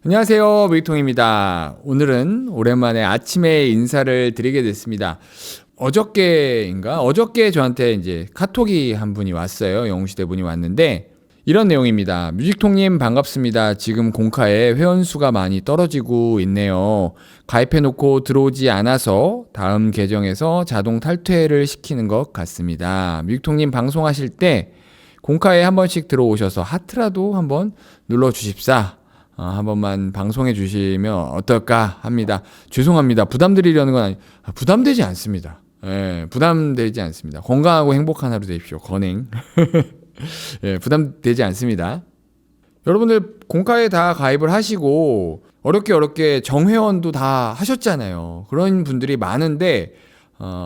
안녕하세요. 뮤이통입니다. 오늘은 오랜만에 아침에 인사를 드리게 됐습니다. 어저께 저한테 이제 카톡이 한 분이 왔어요. 영웅시대 분이 왔는데 이런 내용입니다. 뮤직통님 반갑습니다. 지금 공카에 회원수가 많이 떨어지고 있네요. 가입해놓고 들어오지 않아서 다음 계정에서 자동 탈퇴를 시키는 것 같습니다. 뮤직통님 방송하실 때 공카에 한 번씩 들어오셔서 하트라도 한번 눌러주십사. 한 번만 방송해 주시면 어떨까 합니다. 죄송합니다. 부담드리려는 건 부담되지 않습니다. 예, 부담되지 않습니다. 건강하고 행복한 하루 되십시오. 건행. 예, 부담되지 않습니다. 여러분들 공카에 다 가입을 하시고 어렵게 정회원도 다 하셨잖아요. 그런 분들이 많은데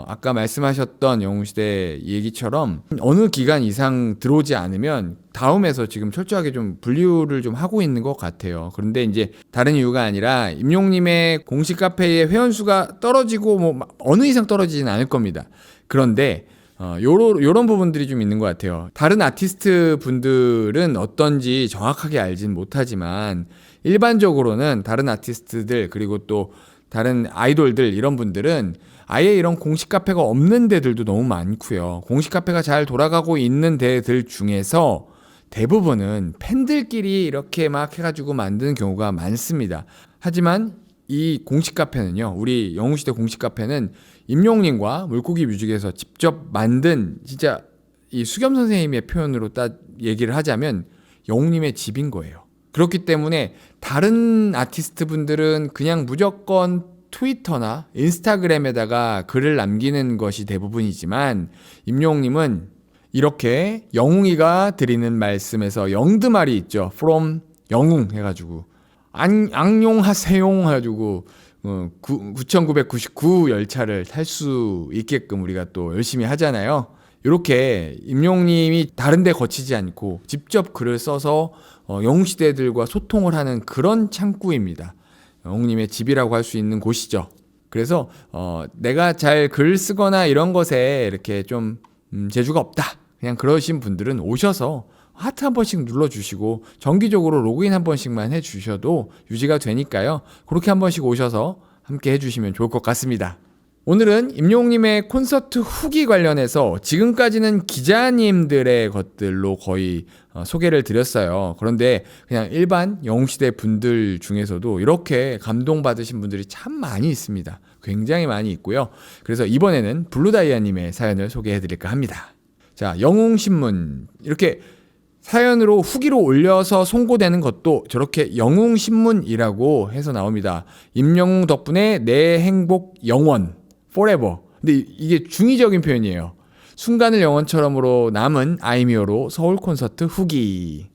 아까 말씀하셨던 영웅시대 얘기처럼 어느 기간 이상 들어오지 않으면 다음에서 지금 철저하게 좀 분류를 좀 하고 있는 것 같아요. 그런데 이제 다른 이유가 아니라 임용님의 공식 카페의 회원수가 떨어지고 뭐 어느 이상 떨어지진 않을 겁니다. 그런데 요런 부분들이 좀 있는 것 같아요. 다른 아티스트 분들은 어떤지 정확하게 알진 못하지만 일반적으로는 다른 아티스트들 그리고 또 다른 아이돌들 이런 분들은 아예 이런 공식 카페가 없는 데들도 너무 많고요. 공식 카페가 잘 돌아가고 있는 데들 중에서 대부분은 팬들끼리 이렇게 막 해가지고 만드는 경우가 많습니다. 하지만 이 공식 카페는요, 우리 영웅시대 공식 카페는 임용님과 물고기 뮤직에서 직접 만든 진짜 이 수겸 선생님의 표현으로 딱 얘기를 하자면 영웅님의 집인 거예요. 그렇기 때문에 다른 아티스트 분들은 그냥 무조건 트위터나 인스타그램에다가 글을 남기는 것이 대부분이지만 임용님은 이렇게 영웅이가 드리는 말씀에서 영드말이 있죠. from 영웅 해가지고 앙용하세요 해가지고 9999 열차를 탈 수 있게끔 우리가 또 열심히 하잖아요. 이렇게 임용님이 다른 데 거치지 않고 직접 글을 써서 영웅시대들과 소통을 하는 그런 창구입니다. 영웅님의 집이라고 할 수 있는 곳이죠. 그래서 내가 잘 글 쓰거나 이런 것에 이렇게 좀 재주가 없다. 그냥 그러신 분들은 오셔서 하트 한 번씩 눌러주시고 정기적으로 로그인 한 번씩만 해주셔도 유지가 되니까요. 그렇게 한 번씩 오셔서 함께 해주시면 좋을 것 같습니다. 오늘은 임용님의 콘서트 후기 관련해서 지금까지는 기자님들의 것들로 거의 소개를 드렸어요. 그런데 그냥 일반 영웅시대 분들 중에서도 이렇게 감동받으신 분들이 참 많이 있습니다. 굉장히 많이 있고요. 그래서 이번에는 블루다이아님의 사연을 소개해드릴까 합니다. 자, 영웅신문 이렇게 사연으로 후기로 올려서 송고되는 것도 저렇게 영웅신문이라고 해서 나옵니다. 임영웅 덕분에 내 행복 영원 forever. 근데 이게 중의적인 표현이에요. 순간을 영원처럼으로 남은 아이미어로 서울 콘서트 후기.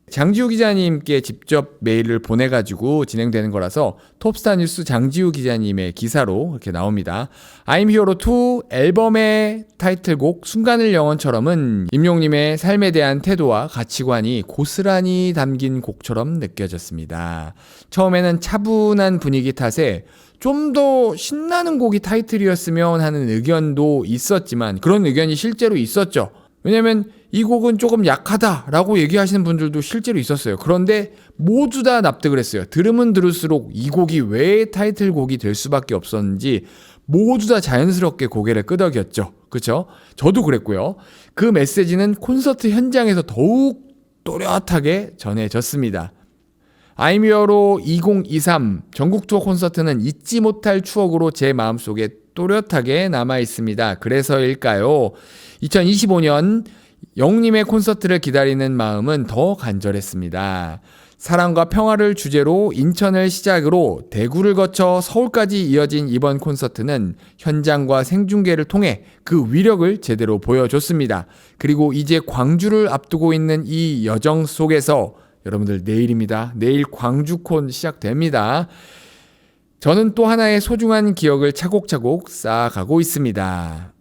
장지우 기자님께 직접 메일을 보내가지고 진행되는 거라서 톱스타뉴스 장지우 기자님의 기사로 이렇게 나옵니다. I'm Hero 2 앨범의 타이틀곡 순간을 영원처럼은 임용님의 삶에 대한 태도와 가치관이 고스란히 담긴 곡처럼 느껴졌습니다. 처음에는 차분한 분위기 탓에 좀 더 신나는 곡이 타이틀이었으면 하는 의견도 있었지만 그런 의견이 실제로 있었죠. 왜냐면 이 곡은 조금 약하다라고 얘기하시는 분들도 실제로 있었어요. 그런데 모두 다 납득을 했어요. 들으면 들을수록 이 곡이 왜 타이틀곡이 될 수밖에 없었는지 모두 다 자연스럽게 고개를 끄덕였죠. 그렇죠? 저도 그랬고요. 그 메시지는 콘서트 현장에서 더욱 또렷하게 전해졌습니다. 아이미어로 2023 전국 투어 콘서트는 잊지 못할 추억으로 제 마음속에 또렷하게 남아있습니다. 그래서일까요? 2025년 영웅님의 콘서트를 기다리는 마음은 더 간절했습니다. 사랑과 평화를 주제로 인천을 시작으로 대구를 거쳐 서울까지 이어진 이번 콘서트는 현장과 생중계를 통해 그 위력을 제대로 보여줬습니다. 그리고 이제 광주를 앞두고 있는 이 여정 속에서 여러분들 내일입니다. 내일 광주콘 시작됩니다. 저는 또 하나의 소중한 기억을 차곡차곡 쌓아가고 있습니다.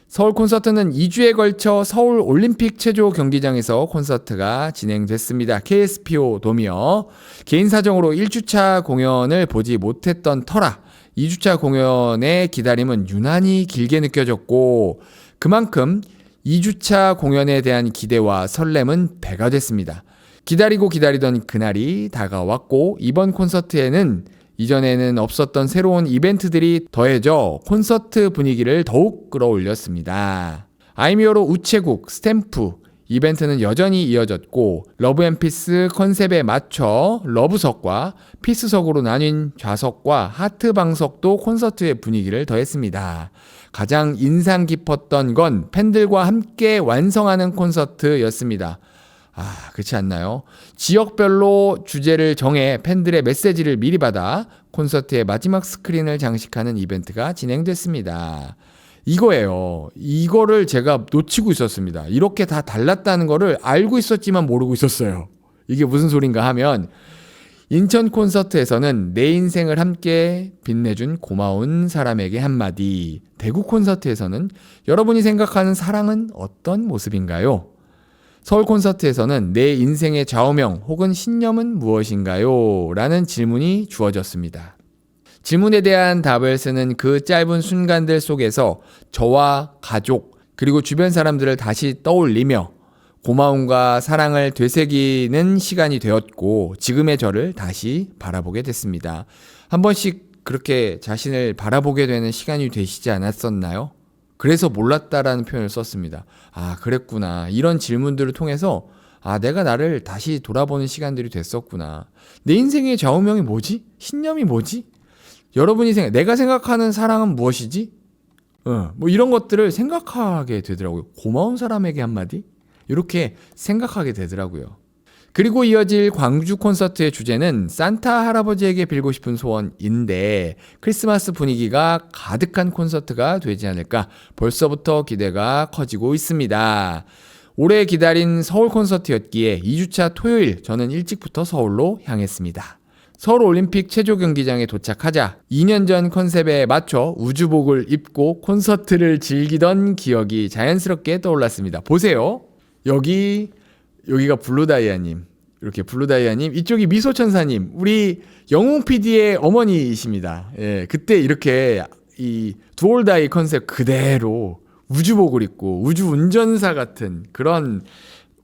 서울 콘서트는 2주에 걸쳐 서울 올림픽 체조 경기장에서 콘서트가 진행됐습니다. KSPO 도미어. 개인 사정으로 1주차 공연을 보지 못했던 터라 2주차 공연의 기다림은 유난히 길게 느껴졌고 그만큼 2주차 공연에 대한 기대와 설렘은 배가 됐습니다. 기다리고 기다리던 그날이 다가왔고 이번 콘서트에는 이전에는 없었던 새로운 이벤트들이 더해져 콘서트 분위기를 더욱 끌어올렸습니다. 아이미어로 우체국, 스탬프, 이벤트는 여전히 이어졌고 러브앤피스 컨셉에 맞춰 러브석과 피스석으로 나뉜 좌석과 하트 방석도 콘서트의 분위기를 더했습니다. 가장 인상 깊었던 건 팬들과 함께 완성하는 콘서트였습니다. 그렇지 않나요? 지역별로 주제를 정해 팬들의 메시지를 미리 받아 콘서트의 마지막 스크린을 장식하는 이벤트가 진행됐습니다. 이거예요. 이거를 제가 놓치고 있었습니다. 이렇게 다 달랐다는 거를 알고 있었지만 모르고 있었어요. 이게 무슨 소린가 하면 인천 콘서트에서는 내 인생을 함께 빛내준 고마운 사람에게 한마디. 대구 콘서트에서는 여러분이 생각하는 사랑은 어떤 모습인가요? 서울 콘서트에서는 내 인생의 좌우명 혹은 신념은 무엇인가요? 라는 질문이 주어졌습니다. 질문에 대한 답을 쓰는 그 짧은 순간들 속에서 저와 가족 그리고 주변 사람들을 다시 떠올리며 고마움과 사랑을 되새기는 시간이 되었고 지금의 저를 다시 바라보게 됐습니다. 한 번씩 그렇게 자신을 바라보게 되는 시간이 되시지 않았었나요? 그래서 몰랐다라는 표현을 썼습니다. 그랬구나. 이런 질문들을 통해서 내가 나를 다시 돌아보는 시간들이 됐었구나. 내 인생의 좌우명이 뭐지? 신념이 뭐지? 여러분이 내가 생각하는 사랑은 무엇이지? 뭐 이런 것들을 생각하게 되더라고요. 고마운 사람에게 한마디? 이렇게 생각하게 되더라고요. 그리고 이어질 광주 콘서트의 주제는 산타 할아버지에게 빌고 싶은 소원인데 크리스마스 분위기가 가득한 콘서트가 되지 않을까 벌써부터 기대가 커지고 있습니다. 오래 기다린 서울 콘서트였기에 2주차 토요일 저는 일찍부터 서울로 향했습니다. 서울올림픽 체조경기장에 도착하자 2년 전 컨셉에 맞춰 우주복을 입고 콘서트를 즐기던 기억이 자연스럽게 떠올랐습니다. 보세요. 여기가 블루다이아님, 이렇게 블루다이아님, 이쪽이 미소천사님, 우리 영웅 PD의 어머니이십니다. 예, 그때 이렇게 이 두올다이 컨셉 그대로 우주복을 입고 우주 운전사 같은 그런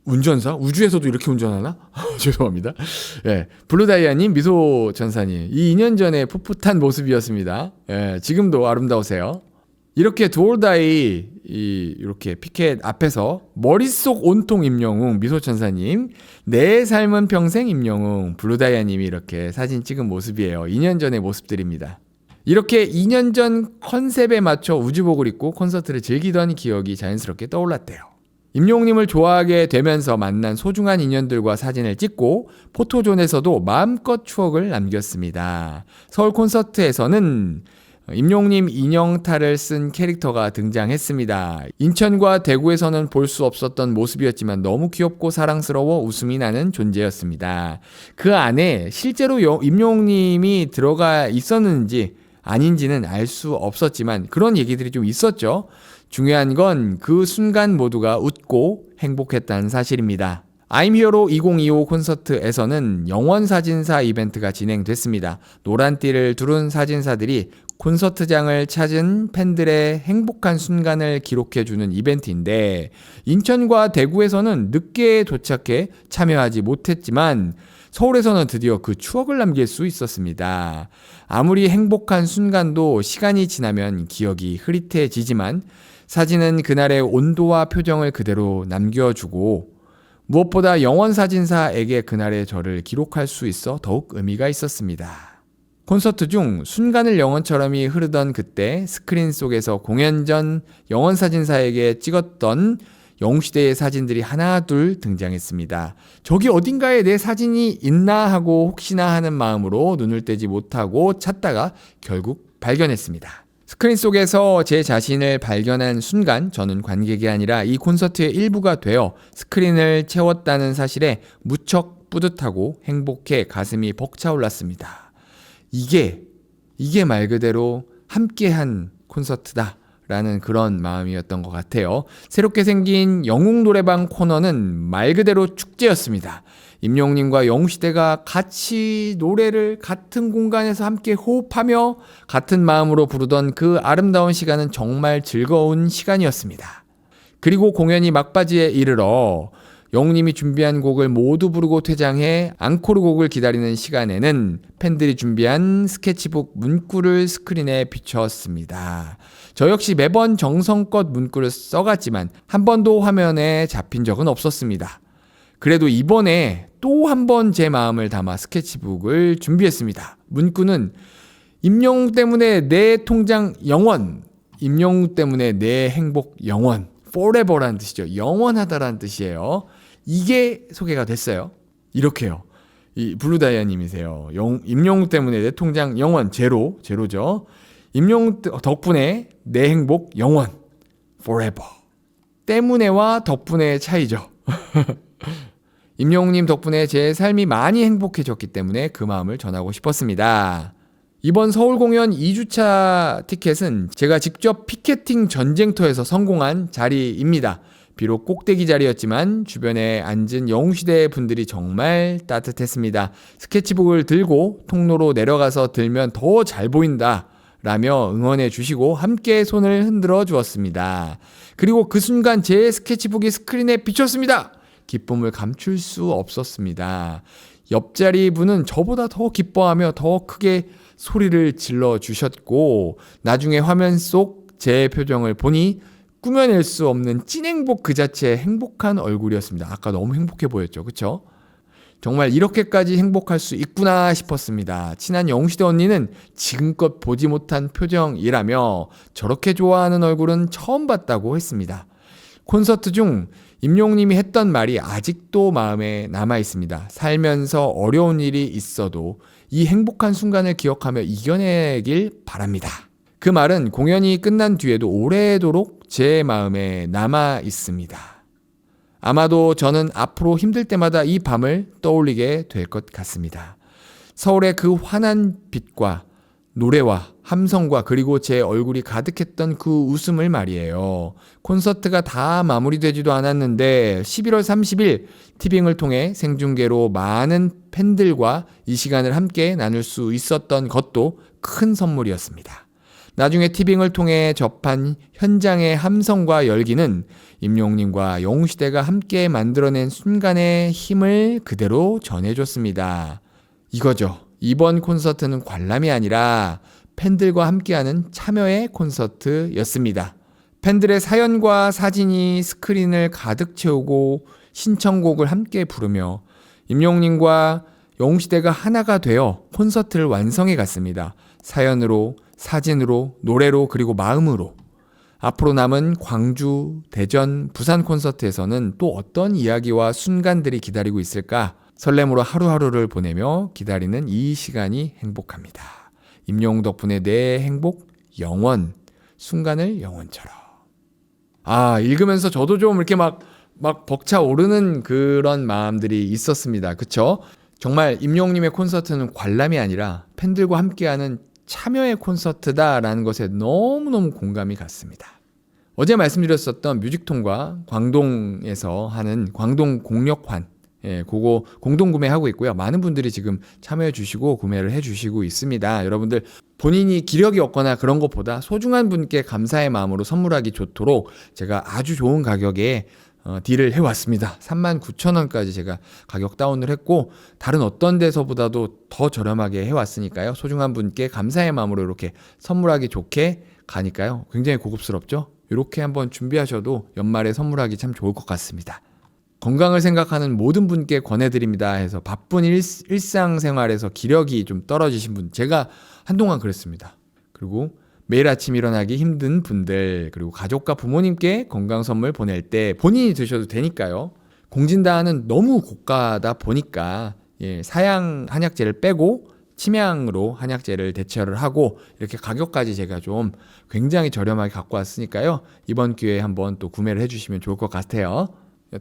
운전사? 우주에서도 이렇게 운전하나? 죄송합니다. 예, 블루다이아님, 미소천사님, 이 2년 전에 풋풋한 모습이었습니다. 예, 지금도 아름다우세요. 이렇게 두올다이 이렇게 피켓 앞에서 머릿속 온통 임영웅 미소천사님, 내 삶은 평생 임영웅 블루다이아님이 이렇게 사진 찍은 모습이에요. 2년 전의 모습들입니다. 이렇게 2년 전 컨셉에 맞춰 우주복을 입고 콘서트를 즐기던 기억이 자연스럽게 떠올랐대요. 임영웅님을 좋아하게 되면서 만난 소중한 인연들과 사진을 찍고 포토존에서도 마음껏 추억을 남겼습니다. 서울 콘서트에서는 임영웅님 인형탈을 쓴 캐릭터가 등장했습니다. 인천과 대구에서는 볼 수 없었던 모습이었지만 너무 귀엽고 사랑스러워 웃음이 나는 존재였습니다. 그 안에 실제로 임영웅님이 들어가 있었는지 아닌지는 알 수 없었지만 그런 얘기들이 좀 있었죠. 중요한 건 그 순간 모두가 웃고 행복했다는 사실입니다. I'm Hero 2025 콘서트에서는 영원사진사 이벤트가 진행됐습니다. 노란띠를 두른 사진사들이 콘서트장을 찾은 팬들의 행복한 순간을 기록해주는 이벤트인데 인천과 대구에서는 늦게 도착해 참여하지 못했지만 서울에서는 드디어 그 추억을 남길 수 있었습니다. 아무리 행복한 순간도 시간이 지나면 기억이 흐릿해지지만 사진은 그날의 온도와 표정을 그대로 남겨주고 무엇보다 영원사진사에게 그날의 저를 기록할 수 있어 더욱 의미가 있었습니다. 콘서트 중 순간을 영원처럼이 흐르던 그때 스크린 속에서 공연 전 영원사진사에게 찍었던 영웅시대의 사진들이 하나둘 등장했습니다. 저기 어딘가에 내 사진이 있나 하고 혹시나 하는 마음으로 눈을 떼지 못하고 찾다가 결국 발견했습니다. 스크린 속에서 제 자신을 발견한 순간 저는 관객이 아니라 이 콘서트의 일부가 되어 스크린을 채웠다는 사실에 무척 뿌듯하고 행복해 가슴이 벅차올랐습니다. 이게 말 그대로 함께한 콘서트다 라는 그런 마음이었던 것 같아요. 새롭게 생긴 영웅 노래방 코너는 말 그대로 축제였습니다. 임영웅님과 영웅시대가 같이 노래를 같은 공간에서 함께 호흡하며 같은 마음으로 부르던 그 아름다운 시간은 정말 즐거운 시간이었습니다. 그리고 공연이 막바지에 이르러 영웅님이 준비한 곡을 모두 부르고 퇴장해 앙코르 곡을 기다리는 시간에는 팬들이 준비한 스케치북 문구를 스크린에 비추었습니다. 저 역시 매번 정성껏 문구를 써갔지만 한 번도 화면에 잡힌 적은 없었습니다. 그래도 이번에 또 한 번 제 마음을 담아 스케치북을 준비했습니다. 문구는 임영웅 때문에 내 통장 영원, 임영웅 때문에 내 행복 영원, forever라는 뜻이죠. 영원하다라는 뜻이에요. 이게 소개가 됐어요. 이렇게요. 이 블루다이아님이세요. 임영웅 때문에 내 통장 영원, 제로죠. 임영웅 덕분에 내 행복 영원, forever. 때문에와 덕분에의 차이죠. 임영웅님 덕분에 제 삶이 많이 행복해졌기 때문에 그 마음을 전하고 싶었습니다. 이번 서울 공연 2주차 티켓은 제가 직접 피켓팅 전쟁터에서 성공한 자리입니다. 비록 꼭대기 자리였지만 주변에 앉은 영웅시대 분들이 정말 따뜻했습니다. 스케치북을 들고 통로로 내려가서 들면 더 잘 보인다 라며 응원해 주시고 함께 손을 흔들어 주었습니다. 그리고 그 순간 제 스케치북이 스크린에 비쳤습니다. 기쁨을 감출 수 없었습니다. 옆자리 분은 저보다 더 기뻐하며 더 크게 소리를 질러 주셨고 나중에 화면 속 제 표정을 보니 꾸며낼 수 없는 찐행복 그 자체의 행복한 얼굴이었습니다. 아까 너무 행복해 보였죠. 그쵸? 정말 이렇게까지 행복할 수 있구나 싶었습니다. 친한 영웅시대 언니는 지금껏 보지 못한 표정이라며 저렇게 좋아하는 얼굴은 처음 봤다고 했습니다. 콘서트 중 임영웅님이 했던 말이 아직도 마음에 남아 있습니다. 살면서 어려운 일이 있어도 이 행복한 순간을 기억하며 이겨내길 바랍니다. 그 말은 공연이 끝난 뒤에도 오래도록 제 마음에 남아 있습니다. 아마도 저는 앞으로 힘들 때마다 이 밤을 떠올리게 될 것 같습니다. 서울의 그 환한 빛과 노래와 함성과 그리고 제 얼굴이 가득했던 그 웃음을 말이에요. 콘서트가 다 마무리되지도 않았는데 11월 30일 티빙을 통해 생중계로 많은 팬들과 이 시간을 함께 나눌 수 있었던 것도 큰 선물이었습니다. 나중에 티빙을 통해 접한 현장의 함성과 열기는 임영웅님과 영웅시대가 함께 만들어낸 순간의 힘을 그대로 전해줬습니다. 이거죠. 이번 콘서트는 관람이 아니라 팬들과 함께하는 참여의 콘서트였습니다. 팬들의 사연과 사진이 스크린을 가득 채우고 신청곡을 함께 부르며 임영웅님과 영웅시대가 하나가 되어 콘서트를 완성해 갔습니다. 사연으로, 사진으로, 노래로, 그리고 마음으로. 앞으로 남은 광주, 대전, 부산 콘서트에서는 또 어떤 이야기와 순간들이 기다리고 있을까? 설렘으로 하루하루를 보내며 기다리는 이 시간이 행복합니다. 임영웅 덕분에 내 행복 영원, 순간을 영원처럼. 읽으면서 저도 좀 이렇게 막 벅차오르는 그런 마음들이 있었습니다. 그쵸? 정말 임영웅님의 콘서트는 관람이 아니라 팬들과 함께하는 참여의 콘서트다라는 것에 너무너무 공감이 갔습니다. 어제 말씀드렸었던 뮤직통과 광동에서 하는 광동 공력환, 그거 공동 구매하고 있고요. 많은 분들이 지금 참여해 주시고 구매를 해 주시고 있습니다. 여러분들 본인이 기력이 없거나 그런 것보다 소중한 분께 감사의 마음으로 선물하기 좋도록 제가 아주 좋은 가격에 딜을 해왔습니다. 39,000원까지 제가 가격 다운을 했고 다른 어떤 데서보다도 더 저렴하게 해왔으니까요. 소중한 분께 감사의 마음으로 이렇게 선물하기 좋게 가니까요. 굉장히 고급스럽죠? 이렇게 한번 준비하셔도 연말에 선물하기 참 좋을 것 같습니다. 건강을 생각하는 모든 분께 권해드립니다 해서 바쁜 일상생활에서 기력이 좀 떨어지신 분, 제가 한동안 그랬습니다. 그리고 매일 아침 일어나기 힘든 분들, 그리고 가족과 부모님께 건강 선물 보낼 때 본인이 드셔도 되니까요. 공진단은 너무 고가다 보니까 사양 한약재를 빼고 침향으로 한약재를 대처를 하고 이렇게 가격까지 제가 좀 굉장히 저렴하게 갖고 왔으니까요. 이번 기회에 한번 또 구매를 해주시면 좋을 것 같아요.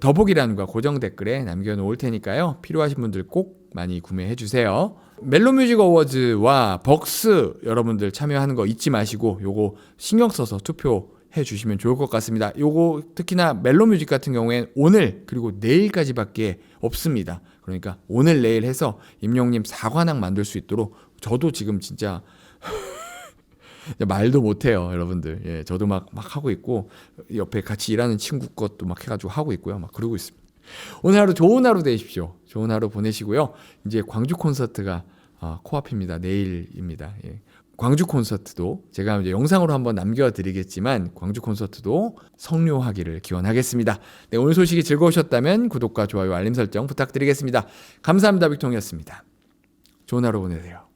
더보기란과 고정 댓글에 남겨놓을 테니까요. 필요하신 분들 꼭 많이 구매해주세요. 멜로뮤직 어워즈와 벅스 여러분들 참여하는 거 잊지 마시고 요거 신경 써서 투표해 주시면 좋을 것 같습니다. 요거 특히나 멜로뮤직 같은 경우엔 오늘 그리고 내일까지밖에 없습니다. 그러니까 오늘 내일 해서 임영웅님 사관왕 만들 수 있도록 저도 지금 진짜 말도 못해요, 여러분들. 저도 막 하고 있고 옆에 같이 일하는 친구 것도 막 해가지고 하고 있고요. 막 그러고 있습니다. 오늘 하루 좋은 하루 되십시오. 좋은 하루 보내시고요. 이제 광주 콘서트가 코앞입니다. 내일입니다. 예. 광주 콘서트도 제가 이제 영상으로 한번 남겨드리겠지만 광주 콘서트도 성료하기를 기원하겠습니다. 네, 오늘 소식이 즐거우셨다면 구독과 좋아요, 알림 설정 부탁드리겠습니다. 감사합니다. 빅통이었습니다. 좋은 하루 보내세요.